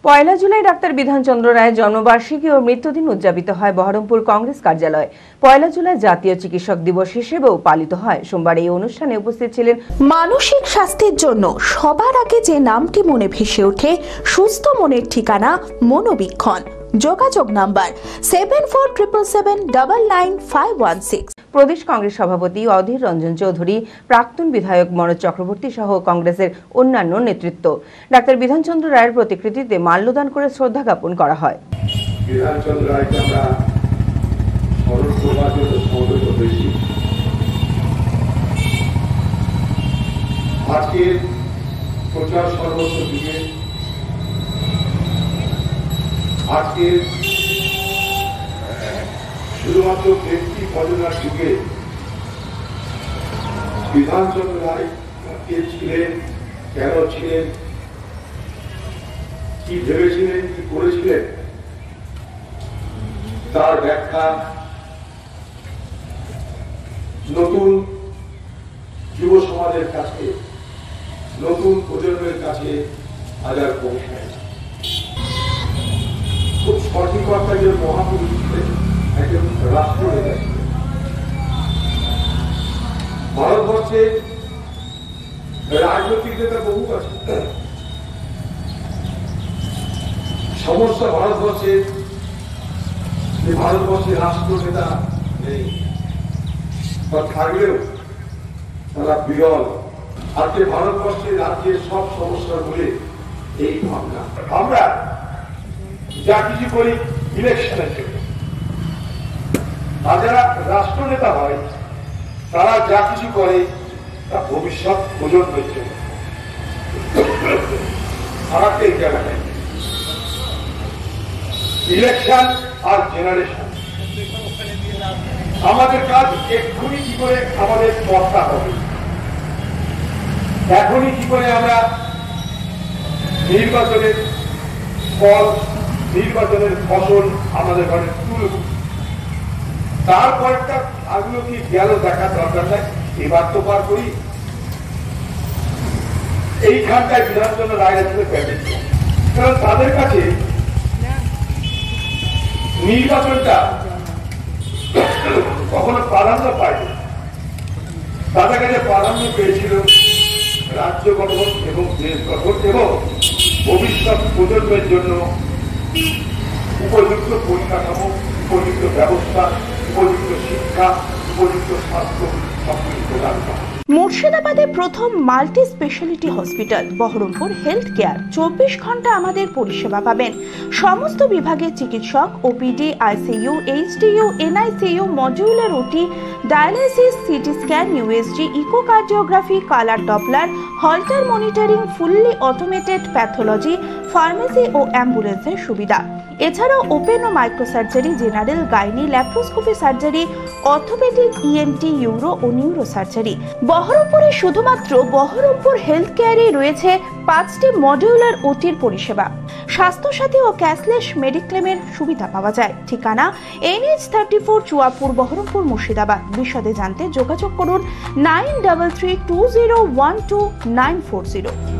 পয়লা July doctor Bidhanchandra রায়ের জন্মবার্ষিকী ও মৃত্যুদিন উদযাপিত হয় বহরমপুর কংগ্রেস কার্যালয়ে। পয়লা জুলাই জাতীয় চিকিৎসক দিবস হিসেবেও পালিত হয়। সোমবার এই অনুষ্ঠানে উপস্থিত ছিলেন মানসিক স্বাস্থ্যের জন্য সবার আগে যে নামটি মনে ভেসে ওঠে, সুস্থ মনের ঠিকানা মনোবীক্ষণ। যোগাযোগ নাম্বার 7477799516। প্রদেশ কংগ্রেস সভাপতি অধীর রঞ্জন চৌধুরী, প্রাক্তন বিধায়ক মনোজ চক্রবর্তী সহ কংগ্রেসের অন্যান্য নেতৃত্ব। ডাক্তার বিধানচন্দ্র রায়ের প্রতিকৃতিতে মাল্যদান করে শ্রদ্ধা জ্ঞাপন করা হয়। বিধানচন্দ্র রায়কে আমরা স্মরণ করবার জন্য সমবেত হয়েছি। আজকের প্রচার সর্বস্ব যুগে, আজকের শুধুমাত্র ব্যক্তি পর্যালোচনার যুগে বিধানচন্দ্র রায় কে ছিলেন, কেন ছিলেন, কি ভেবেছিলেন, কি করেছিলেন, তার ব্যাখ্যা নতুন যুব সমাজের কাছে, নতুন প্রজন্মের কাছে আজার পৌঁছায়। খুব সঠিক কথা যে মহাপুরুষ ছিলেন, একজন রাষ্ট্রনেতা ছিলেন। ভারতবর্ষে রাজনৈতিক নেতা বহু আছে, সমস্ত ভারতবর্ষে যে ভারতবর্ষের রাষ্ট্রনেতা নেই বা থাকলেও তারা বিরল। আজকে ভারতবর্ষের রাজ্যের সব সমস্যার মূলে এই ভাবনা। আমরা যা কিছু করি ইলেকশনের জন্য, আর যারা রাষ্ট্রনেতা হয় তারা যা কিছু করে তা ভবিষ্যৎ প্রজন্মের জন্য। আমাকে এই জায়গায় ইলেকশন আর জেনারেশন, আমাদের কাজ এক্ষুনি কি করে আমাদের পথটা হবে, এখনই কি করে আমরা নির্বাচনের ফল, নির্বাচনের ফসল আমাদের ঘরে তুলব। তারপরটা আগুলো কি গেল দেখার দরকার নাই, এবার তো পার করি। এইখানটায় বিধানচন্দ্র রায় ছিল প্যাকেজ, কারণ তাদের কাছে নির্বাচনটা কখনো প্রাধান্য পায়নি। তাদের কাছে প্রাধান্য পেয়েছিল রাজ্য গঠন এবং দেশ গঠন এবং ভবিষ্যৎ প্রজন্মের জন্য উপযুক্ত পরিকাঠামো, উপযুক্ত ব্যবস্থা, উপযুক্ত শিক্ষা, উপযুক্ত স্বাস্থ্য সবকিছু প্রদান করা। মুর্শিদাবাদে প্রথম multi specialty hospital Berhampore health care. 24 ঘন্টা আমাদের পরিষেবা পাবেন। সমস্ত বিভাগের চিকিৎসক, OPD, ICU, HDU, NICU, modular OT, dialysis, CT scan, USG, echocardiography, colour Doppler, Holter monitoring, fully automated pathology, pharmacy ও অ্যাম্বুলেন্সের সুবিধা। এছাড়াও ওপেন ও microsurgery, general, gynae, laparoscopy surgery, orthopaedic, ENT, uro ও নিউরো সার্জারি। বহরমপুরে শুধুমাত্র বহরমপুর হেলথ কেয়ারেই রয়েছে 5টি মডিউলার ওটির পরিষেবা। স্বাস্থ্যসাথী ও ক্যাশলেস মেডিক্লেমের সুবিধা পাওয়া যায়। ঠিকানা NH34 চুয়াপুর, বহরমপুর, মুর্শিদাবাদ। বিশদে জানতে যোগাযোগ করুন 9332012940।